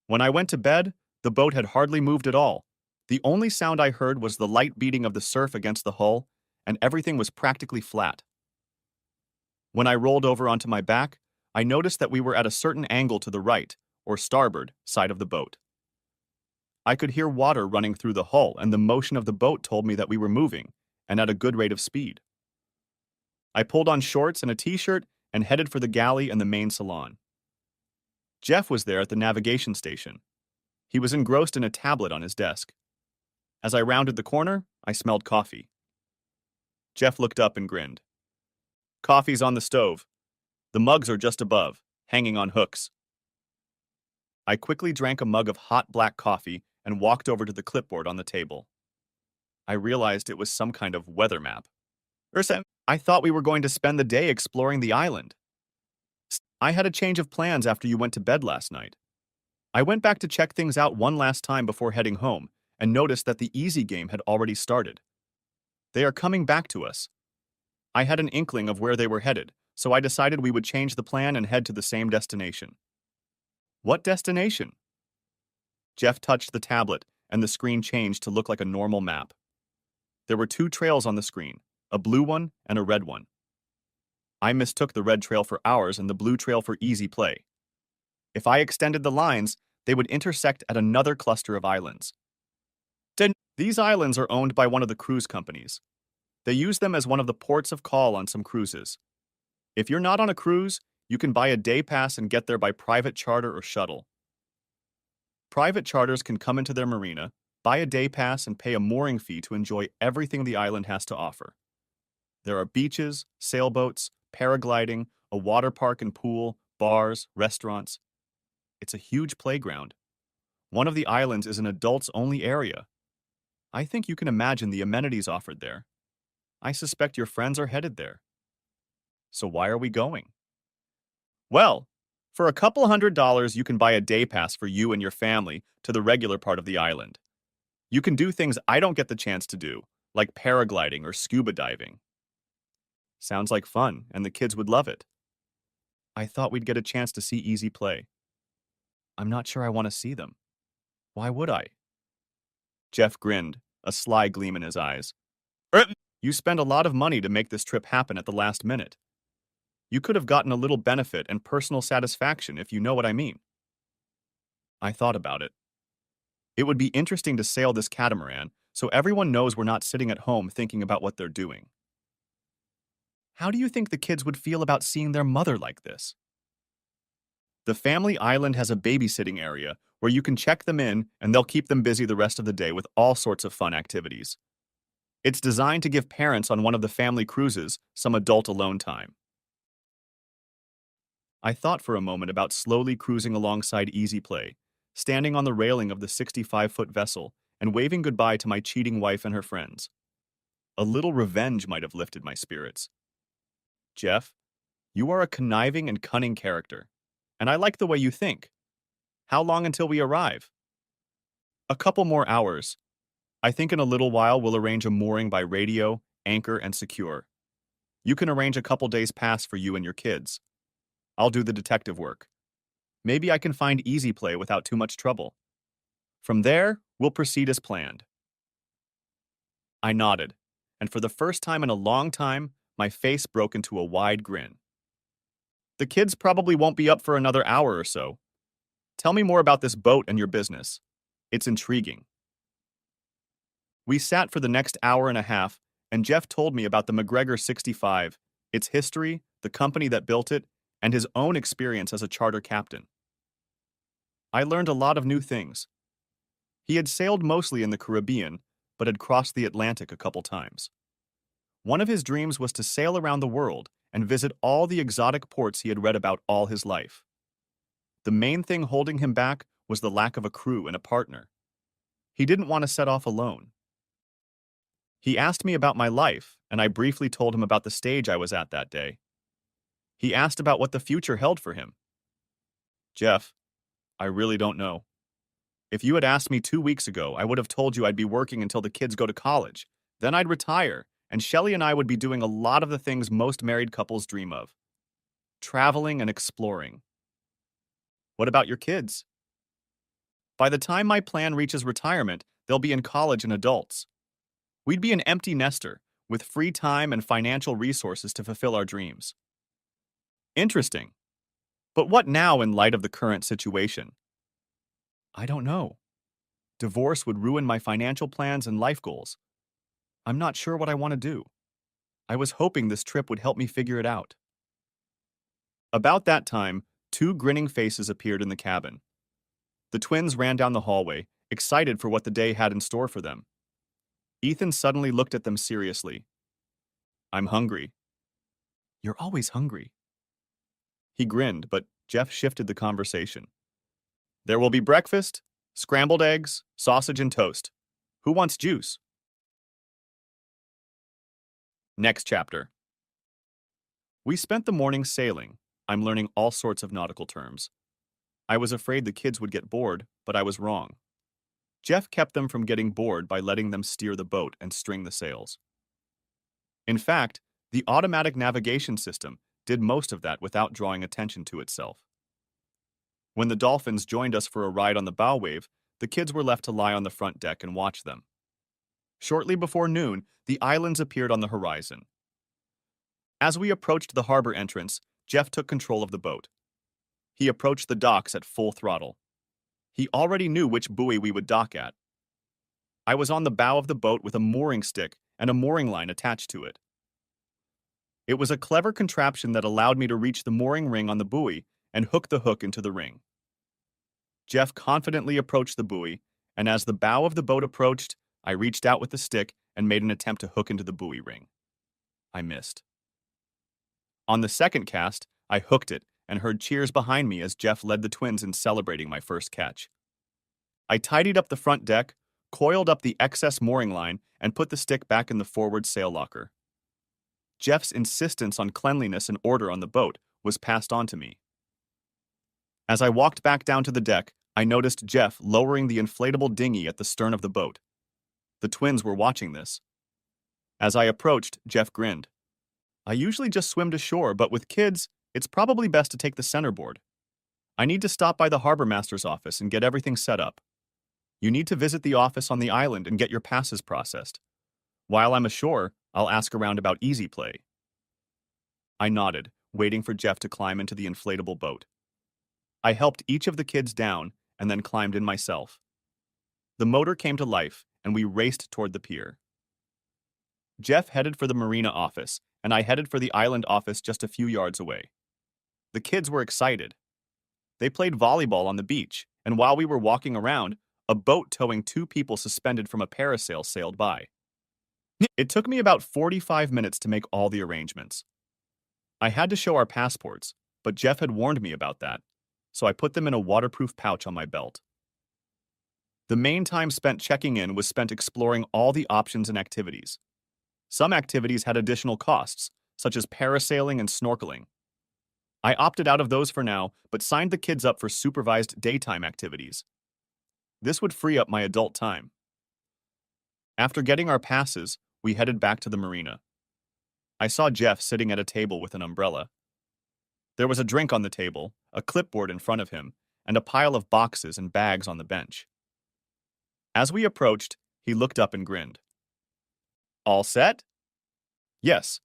When I went to bed, the boat had hardly moved at all. The only sound I heard was the light beating of the surf against the hull, and everything was practically flat. When I rolled over onto my back, I noticed that we were at a certain angle to the right, or starboard, side of the boat. I could hear water running through the hull, and the motion of the boat told me that we were moving, and at a good rate of speed. I pulled on shorts and a t-shirt and headed for the galley and the main salon. Jeff was there at the navigation station. He was engrossed in a tablet on his desk. As I rounded the corner, I smelled coffee. Jeff looked up and grinned. Coffee's on the stove. The mugs are just above, hanging on hooks. I quickly drank a mug of hot black coffee and walked over to the clipboard on the table. I realized it was some kind of weather map. Ursa, I thought we were going to spend the day exploring the island. I had a change of plans after you went to bed last night. I went back to check things out one last time before heading home and noticed that the easy game had already started. They are coming back to us. I had an inkling of where they were headed, so I decided we would change the plan and head to the same destination. What destination? Jeff touched the tablet, and the screen changed to look like a normal map. There were two trails on the screen, a blue one and a red one. I mistook the red trail for ours and the blue trail for easy play. If I extended the lines, they would intersect at another cluster of islands. These islands are owned by one of the cruise companies. They use them as one of the ports of call on some cruises. If you're not on a cruise, you can buy a day pass and get there by private charter or shuttle. Private charters can come into their marina, buy a day pass, and pay a mooring fee to enjoy everything the island has to offer. There are beaches, sailboats, paragliding, a water park and pool, bars, restaurants. It's a huge playground. One of the islands is an adults-only area. I think you can imagine the amenities offered there. I suspect your friends are headed there. So why are we going? Well, for a couple $100, you can buy a day pass for you and your family to the regular part of the island. You can do things I don't get the chance to do, like paragliding or scuba diving. Sounds like fun, and the kids would love it. I thought we'd get a chance to see easy play. I'm not sure I want to see them. Why would I? Jeff grinned, a sly gleam in his eyes. You spent a lot of money to make this trip happen at the last minute. You could have gotten a little benefit and personal satisfaction, if you know what I mean. I thought about it. It would be interesting to sail this catamaran, so everyone knows we're not sitting at home thinking about what they're doing. How do you think the kids would feel about seeing their mother like this? The family island has a babysitting area where you can check them in and they'll keep them busy the rest of the day with all sorts of fun activities. It's designed to give parents on one of the family cruises some adult alone time. I thought for a moment about slowly cruising alongside Easy Play, standing on the railing of the 65-foot vessel and waving goodbye to my cheating wife and her friends. A little revenge might have lifted my spirits. Jeff, you are a conniving and cunning character, and I like the way you think. How long until we arrive? A couple more hours. I think in a little while we'll arrange a mooring by radio, anchor, and secure. You can arrange a couple days pass for you and your kids. I'll do the detective work. Maybe I can find Easy Play without too much trouble. From there, we'll proceed as planned. I nodded, and for the first time in a long time, my face broke into a wide grin. The kids probably won't be up for another hour or so. Tell me more about this boat and your business. It's intriguing. We sat for the next hour and a half, and Jeff told me about the McGregor 65, its history, the company that built it, and his own experience as a charter captain. I learned a lot of new things. He had sailed mostly in the Caribbean, but had crossed the Atlantic a couple times. One of his dreams was to sail around the world and visit all the exotic ports he had read about all his life. The main thing holding him back was the lack of a crew and a partner. He didn't want to set off alone. He asked me about my life, and I briefly told him about the stage I was at that day. He asked about what the future held for him. Jeff, I really don't know. If you had asked me 2 weeks ago, I would have told you I'd be working until the kids go to college. Then I'd retire, and Shelley and I would be doing a lot of the things most married couples dream of. Traveling and exploring. What about your kids? By the time my plan reaches retirement, they'll be in college and adults. We'd be an empty nester, with free time and financial resources to fulfill our dreams. Interesting. But what now in light of the current situation? I don't know. Divorce would ruin my financial plans and life goals. I'm not sure what I want to do. I was hoping this trip would help me figure it out. About that time, two grinning faces appeared in the cabin. The twins ran down the hallway, excited for what the day had in store for them. Ethan suddenly looked at them seriously. I'm hungry. You're always hungry. He grinned, but Jeff shifted the conversation. There will be breakfast, scrambled eggs, sausage, and toast. Who wants juice? Next chapter. We spent the morning sailing. I'm learning all sorts of nautical terms. I was afraid the kids would get bored, but I was wrong. Jeff kept them from getting bored by letting them steer the boat and string the sails. In fact, the automatic navigation system did most of that without drawing attention to itself. When the dolphins joined us for a ride on the bow wave, the kids were left to lie on the front deck and watch them. Shortly before noon, the islands appeared on the horizon. As we approached the harbor entrance, Jeff took control of the boat. He approached the docks at full throttle. He already knew which buoy we would dock at. I was on the bow of the boat with a mooring stick and a mooring line attached to it. It was a clever contraption that allowed me to reach the mooring ring on the buoy and hook the hook into the ring. Jeff confidently approached the buoy, and as the bow of the boat approached, I reached out with the stick and made an attempt to hook into the buoy ring. I missed. On the second cast, I hooked it and heard cheers behind me as Jeff led the twins in celebrating my first catch. I tidied up the front deck, coiled up the excess mooring line, and put the stick back in the forward sail locker. Jeff's insistence on cleanliness and order on the boat was passed on to me. As I walked back down to the deck, I noticed Jeff lowering the inflatable dinghy at the stern of the boat. The twins were watching this. As I approached, Jeff grinned. I usually just swim to shore, but with kids, it's probably best to take the centerboard. I need to stop by the harbor master's office and get everything set up. You need to visit the office on the island and get your passes processed. While I'm ashore, I'll ask around about easy play. I nodded, waiting for Jeff to climb into the inflatable boat. I helped each of the kids down and then climbed in myself. The motor came to life, and we raced toward the pier. Jeff headed for the marina office, and I headed for the island office just a few yards away. The kids were excited. They played volleyball on the beach, and while we were walking around, a boat towing two people suspended from a parasail sailed by. It took me about 45 minutes to make all the arrangements. I had to show our passports, but Jeff had warned me about that, so I put them in a waterproof pouch on my belt. The main time spent checking in was spent exploring all the options and activities. Some activities had additional costs, such as parasailing and snorkeling. I opted out of those for now, but signed the kids up for supervised daytime activities. This would free up my adult time. After getting our passes, we headed back to the marina. I saw Jeff sitting at a table with an umbrella. There was a drink on the table, a clipboard in front of him, and a pile of boxes and bags on the bench. As we approached, he looked up and grinned. All set? Yes.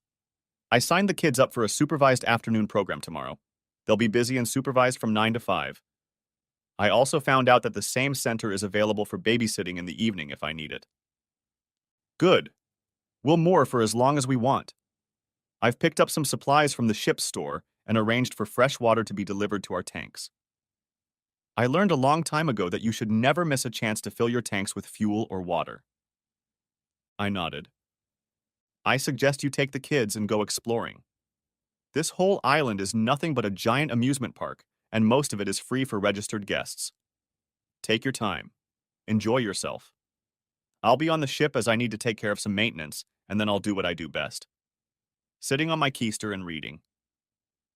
I signed the kids up for a supervised afternoon program tomorrow. They'll be busy and supervised from 9 to 5. I also found out that the same center is available for babysitting in the evening if I need it. Good. We'll moor for as long as we want. I've picked up some supplies from the ship's store and arranged for fresh water to be delivered to our tanks. I learned a long time ago that you should never miss a chance to fill your tanks with fuel or water. I nodded. I suggest you take the kids and go exploring. This whole island is nothing but a giant amusement park, and most of it is free for registered guests. Take your time. Enjoy yourself. I'll be on the ship as I need to take care of some maintenance, and then I'll do what I do best. Sitting on my keister and reading.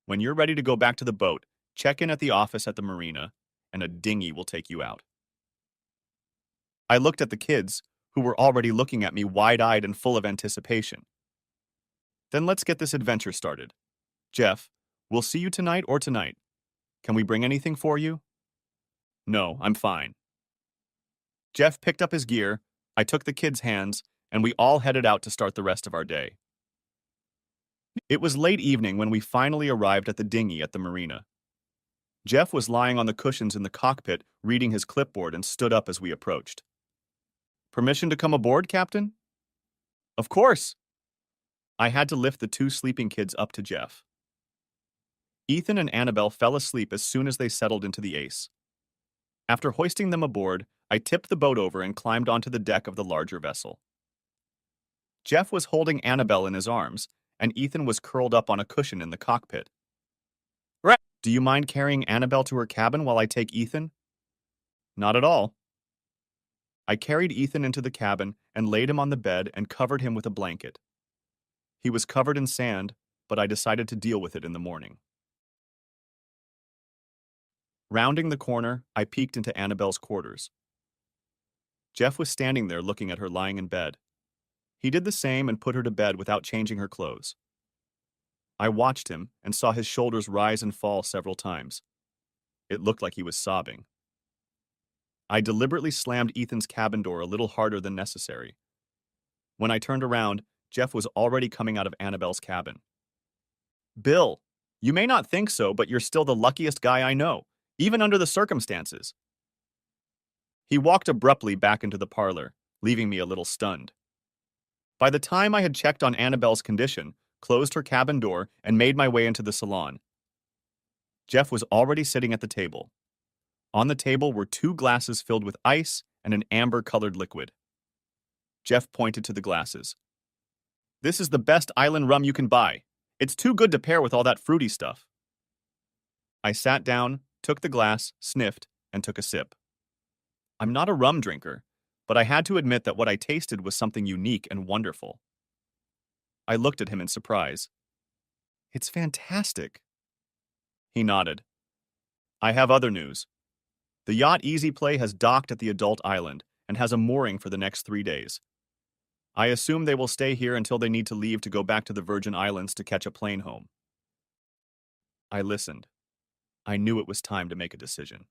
When you're ready to go back to the boat, check in at the office at the marina, and a dinghy will take you out. I looked at the kids, who were already looking at me wide-eyed and full of anticipation. Then let's get this adventure started. Jeff, we'll see you tonight or tonight. Can we bring anything for you? No, I'm fine. Jeff picked up his gear, I took the kids' hands, and we all headed out to start the rest of our day. It was late evening when we finally arrived at the dinghy at the marina. Jeff was lying on the cushions in the cockpit, reading his clipboard, and stood up as we approached. Permission to come aboard, Captain? Of course. I had to lift the two sleeping kids up to Jeff. Ethan and Annabelle fell asleep as soon as they settled into the Ace. After hoisting them aboard, I tipped the boat over and climbed onto the deck of the larger vessel. Jeff was holding Annabelle in his arms, and Ethan was curled up on a cushion in the cockpit. Right. Do you mind carrying Annabelle to her cabin while I take Ethan? Not at all. I carried Ethan into the cabin and laid him on the bed and covered him with a blanket. He was covered in sand, but I decided to deal with it in the morning. Rounding the corner, I peeked into Annabelle's quarters. Jeff was standing there looking at her lying in bed. He did the same and put her to bed without changing her clothes. I watched him and saw his shoulders rise and fall several times. It looked like he was sobbing. I deliberately slammed Ethan's cabin door a little harder than necessary. When I turned around, Jeff was already coming out of Annabelle's cabin. Bill, you may not think so, but you're still the luckiest guy I know, even under the circumstances. He walked abruptly back into the parlor, leaving me a little stunned. By the time I had checked on Annabelle's condition, closed her cabin door, and made my way into the salon, Jeff was already sitting at the table. On the table were two glasses filled with ice and an amber-colored liquid. Jeff pointed to the glasses. This is the best island rum you can buy. It's too good to pair with all that fruity stuff. I sat down, took the glass, sniffed, and took a sip. I'm not a rum drinker, but I had to admit that what I tasted was something unique and wonderful. I looked at him in surprise. It's fantastic. He nodded. I have other news. The yacht Easy Play has docked at the adult island and has a mooring for the next 3 days. I assume they will stay here until they need to leave to go back to the Virgin Islands to catch a plane home. I listened. I knew it was time to make a decision.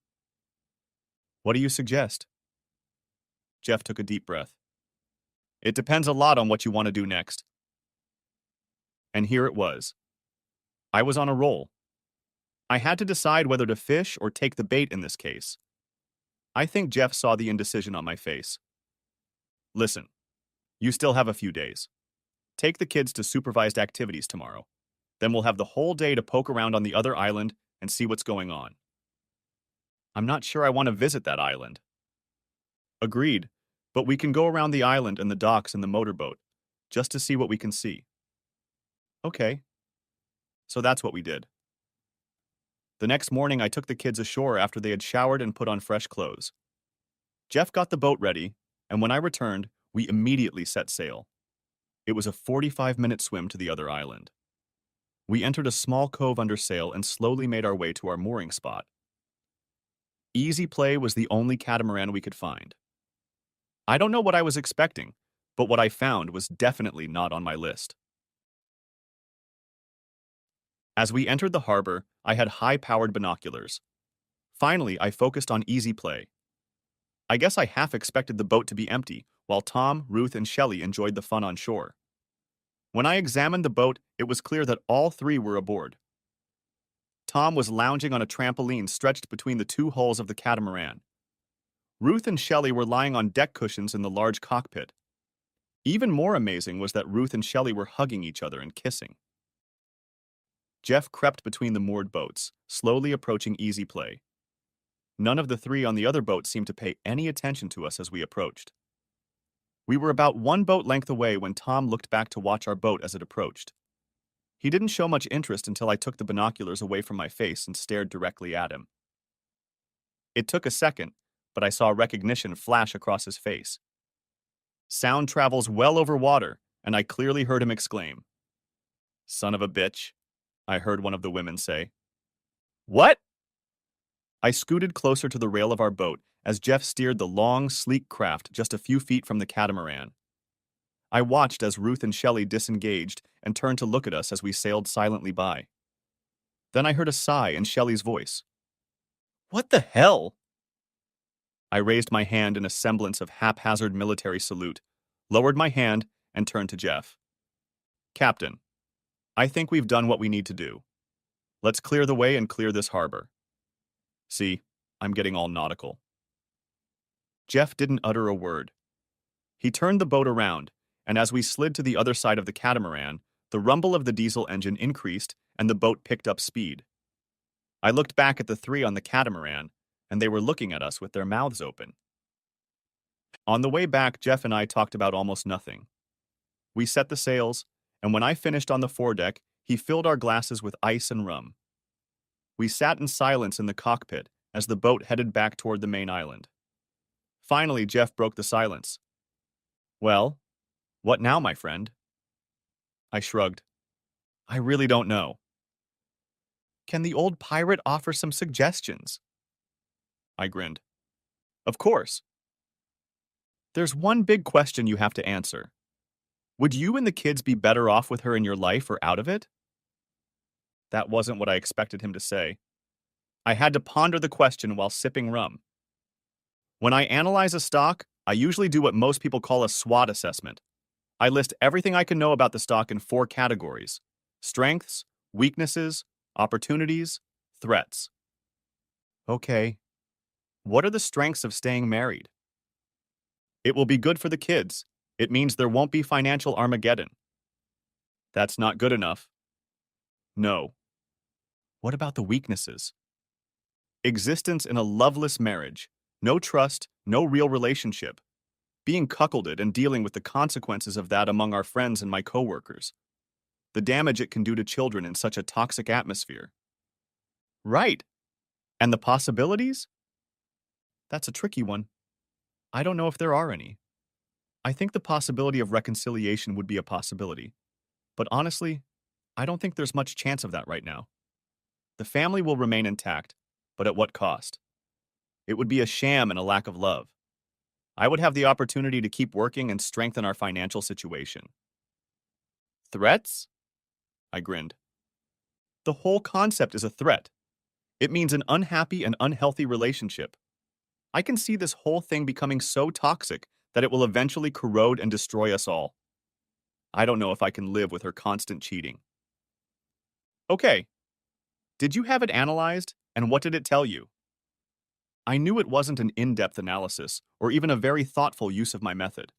What do you suggest? Jeff took a deep breath. It depends a lot on what you want to do next. And here it was. I was on a roll. I had to decide whether to fish or take the bait in this case. I think Jeff saw the indecision on my face. Listen, you still have a few days. Take the kids to supervised activities tomorrow. Then we'll have the whole day to poke around on the other island and see what's going on. I'm not sure I want to visit that island. Agreed, but we can go around the island and the docks in the motorboat, just to see what we can see. Okay. So that's what we did. The next morning, I took the kids ashore after they had showered and put on fresh clothes. Jeff got the boat ready, and when I returned, we immediately set sail. It was a 45-minute swim to the other island. We entered a small cove under sail and slowly made our way to our mooring spot. Easy Play was the only catamaran we could find. I don't know what I was expecting, but what I found was definitely not on my list. As we entered the harbor, I had high-powered binoculars. Finally, I focused on Easy Play. I guess I half expected the boat to be empty, while Tom, Ruth, and Shelley enjoyed the fun on shore. When I examined the boat, it was clear that all three were aboard. Tom was lounging on a trampoline stretched between the two hulls of the catamaran. Ruth and Shelley were lying on deck cushions in the large cockpit. Even more amazing was that Ruth and Shelley were hugging each other and kissing. Jeff crept between the moored boats, slowly approaching Easy Play. None of the three on the other boat seemed to pay any attention to us as we approached. We were about one boat length away when Tom looked back to watch our boat as it approached. He didn't show much interest until I took the binoculars away from my face and stared directly at him. It took a second, but I saw recognition flash across his face. Sound travels well over water, and I clearly heard him exclaim, "Son of a bitch," I heard one of the women say. What? I scooted closer to the rail of our boat as Jeff steered the long, sleek craft just a few feet from the catamaran. I watched as Ruth and Shelley disengaged and turned to look at us as we sailed silently by. Then I heard a sigh in Shelley's voice. What the hell? I raised my hand in a semblance of haphazard military salute, lowered my hand, and turned to Jeff. Captain, I think we've done what we need to do. Let's clear the way and clear this harbor. See, I'm getting all nautical. Jeff didn't utter a word. He turned the boat around, and as we slid to the other side of the catamaran, the rumble of the diesel engine increased and the boat picked up speed. I looked back at the three on the catamaran, and they were looking at us with their mouths open. On the way back, Jeff and I talked about almost nothing. We set the sails, and when I finished on the foredeck, he filled our glasses with ice and rum. We sat in silence in the cockpit as the boat headed back toward the main island. Finally, Jeff broke the silence. Well, what now, my friend? I shrugged. I really don't know. Can the old pirate offer some suggestions? I grinned. Of course. There's one big question you have to answer. Would you and the kids be better off with her in your life or out of it? That wasn't what I expected him to say. I had to ponder the question while sipping rum. When I analyze a stock, I usually do what most people call a SWOT assessment. I list everything I can know about the stock in 4 categories: strengths, weaknesses, opportunities, threats. Okay, what are the strengths of staying married? It will be good for the kids. It means there won't be financial Armageddon. That's not good enough. No. What about the weaknesses? Existence in a loveless marriage. No trust, no real relationship. Being cuckolded and dealing with the consequences of that among our friends and my coworkers. The damage it can do to children in such a toxic atmosphere. Right. And the possibilities? That's a tricky one. I don't know if there are any. I think the possibility of reconciliation would be a possibility. But honestly, I don't think there's much chance of that right now. The family will remain intact, but at what cost? It would be a sham and a lack of love. I would have the opportunity to keep working and strengthen our financial situation. Threats? I grinned. The whole concept is a threat. It means an unhappy and unhealthy relationship. I can see this whole thing becoming so toxic that it will eventually corrode and destroy us all. I don't know if I can live with her constant cheating. Okay, did you have it analyzed, and what did it tell you? I knew it wasn't an in-depth analysis or even a very thoughtful use of my method.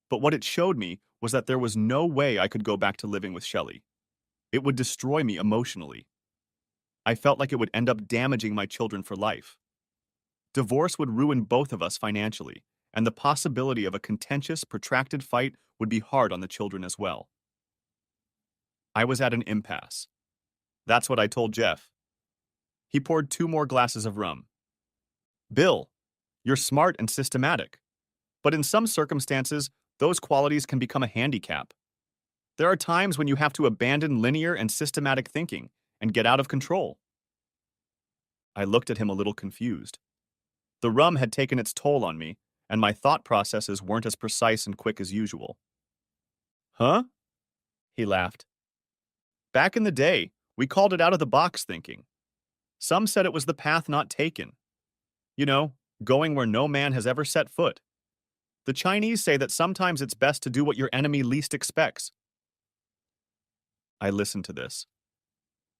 But what it showed me was that there was no way I could go back to living with Shelley. It would destroy me emotionally. I felt like it would end up damaging my children for life. Divorce would ruin both of us financially, and the possibility of a contentious, protracted fight would be hard on the children as well. I was at an impasse. That's what I told Jeff. He poured 2 more glasses of rum. Bill, you're smart and systematic, but in some circumstances, those qualities can become a handicap. There are times when you have to abandon linear and systematic thinking and get out of control. I looked at him a little confused. The rum had taken its toll on me, and my thought processes weren't as precise and quick as usual. Huh? He laughed. Back in the day, we called it out-of-the-box thinking. Some said it was the path not taken. You know, going where no man has ever set foot. The Chinese say that sometimes it's best to do what your enemy least expects. I listened to this.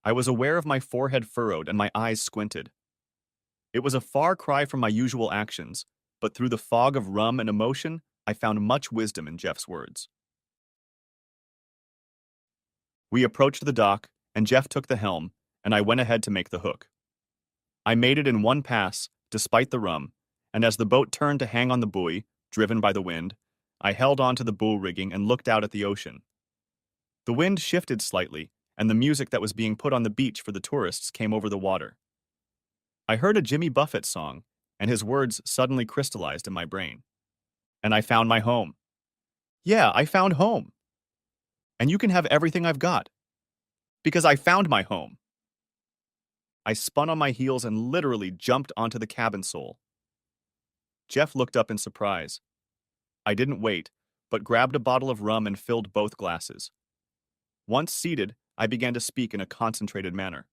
I was aware of my forehead furrowed and my eyes squinted. It was a far cry from my usual actions, but through the fog of rum and emotion, I found much wisdom in Jeff's words. We approached the dock, and Jeff took the helm, and I went ahead to make the hook. I made it in one pass, despite the rum, and as the boat turned to hang on the buoy, driven by the wind, I held onto the bull rigging and looked out at the ocean. The wind shifted slightly, and the music that was being put on the beach for the tourists came over the water. I heard a Jimmy Buffett song, and his words suddenly crystallized in my brain. And I found my home. Yeah, I found home. And you can have everything I've got. Because I found my home. I spun on my heels and literally jumped onto the cabin sole. Jeff looked up in surprise. I didn't wait, but grabbed a bottle of rum and filled both glasses. Once seated, I began to speak in a concentrated manner.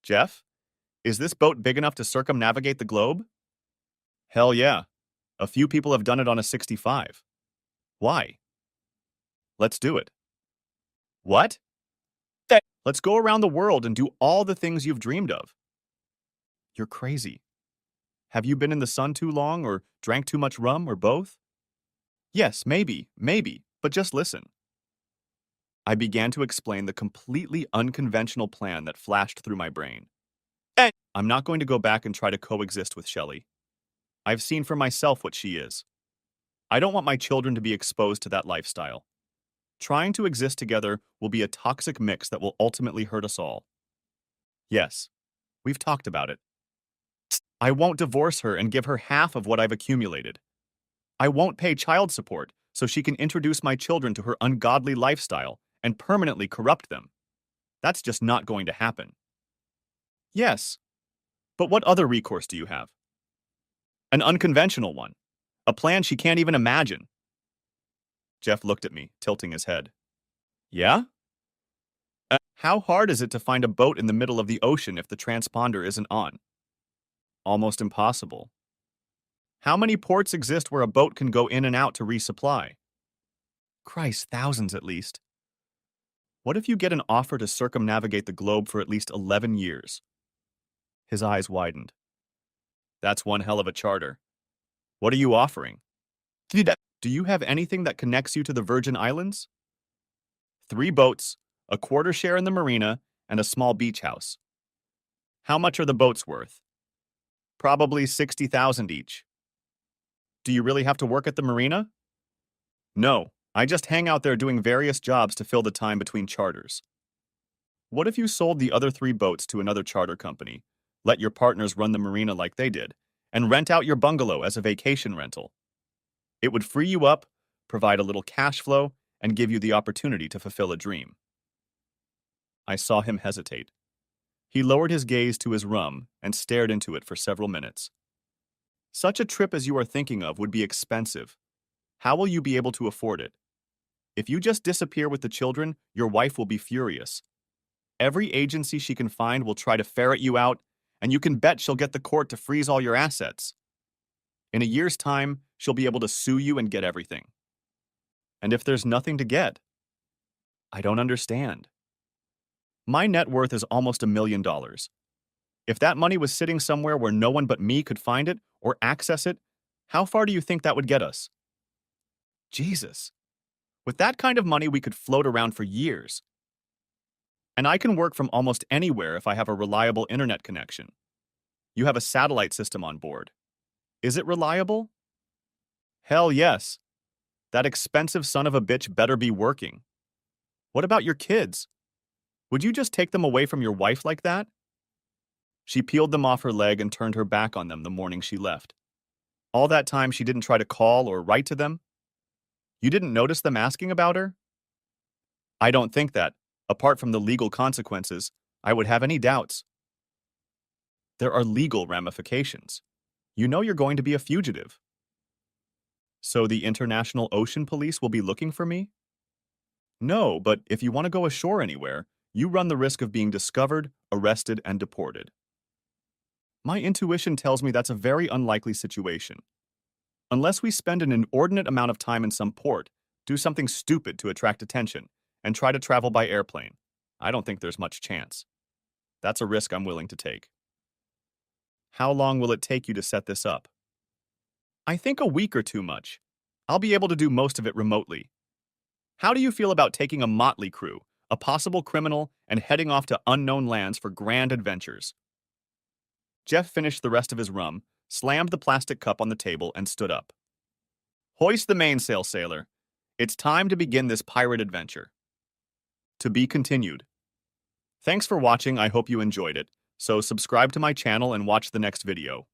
Jeff, is this boat big enough to circumnavigate the globe? Hell yeah. A few people have done it on a 65. Why? Let's do it. What? Let's go around the world and do all the things you've dreamed of. You're crazy. Have you been in the sun too long or drank too much rum or both? Yes, maybe, but just listen. I began to explain the completely unconventional plan that flashed through my brain. I'm not going to go back and try to coexist with Shelley. I've seen for myself what she is. I don't want my children to be exposed to that lifestyle. Trying to exist together will be a toxic mix that will ultimately hurt us all. Yes, we've talked about it. I won't divorce her and give her half of what I've accumulated. I won't pay child support so she can introduce my children to her ungodly lifestyle and permanently corrupt them. That's just not going to happen. Yes, but what other recourse do you have? An unconventional one. A plan she can't even imagine. Jeff looked at me, tilting his head. Yeah? How hard is it to find a boat in the middle of the ocean if the transponder isn't on? Almost impossible. How many ports exist where a boat can go in and out to resupply? Christ, thousands at least. What if you get an offer to circumnavigate the globe for at least 11 years? His eyes widened. That's one hell of a charter. What are you offering? Do you have anything that connects you to the Virgin Islands? 3 boats, a quarter share in the marina, and a small beach house. How much are the boats worth? Probably 60,000 each. Do you really have to work at the marina? No, I just hang out there doing various jobs to fill the time between charters. What if you sold the other 3 boats to another charter company, let your partners run the marina like they did, and rent out your bungalow as a vacation rental? It would free you up, provide a little cash flow, and give you the opportunity to fulfill a dream. I saw him hesitate. He lowered his gaze to his rum and stared into it for several minutes. Such a trip as you are thinking of would be expensive. How will you be able to afford it? If you just disappear with the children, your wife will be furious. Every agency she can find will try to ferret you out, and you can bet she'll get the court to freeze all your assets. In a year's time, she'll be able to sue you and get everything. And if there's nothing to get? I don't understand. My net worth is almost $1 million. If that money was sitting somewhere where no one but me could find it or access it, how far do you think that would get us? Jesus. With that kind of money, we could float around for years. And I can work from almost anywhere if I have a reliable internet connection. You have a satellite system on board. Is it reliable? Hell yes. That expensive son of a bitch better be working. What about your kids? Would you just take them away from your wife like that? She peeled them off her leg and turned her back on them the morning she left. All that time she didn't try to call or write to them? You didn't notice them asking about her? I don't think that, apart from the legal consequences, I would have any doubts. There are legal ramifications. You know you're going to be a fugitive. So the International Ocean Police will be looking for me? No, but if you want to go ashore anywhere, you run the risk of being discovered, arrested, and deported. My intuition tells me that's a very unlikely situation. Unless we spend an inordinate amount of time in some port, do something stupid to attract attention, and try to travel by airplane, I don't think there's much chance. That's a risk I'm willing to take. How long will it take you to set this up? I think a week or too much. I'll be able to do most of it remotely. How do you feel about taking a motley crew, a possible criminal, and heading off to unknown lands for grand adventures? Jeff finished the rest of his rum, slammed the plastic cup on the table, and stood up. Hoist the mainsail, sailor. It's time to begin this pirate adventure. To be continued. Thanks for watching, I hope you enjoyed it, so subscribe to my channel and watch the next video.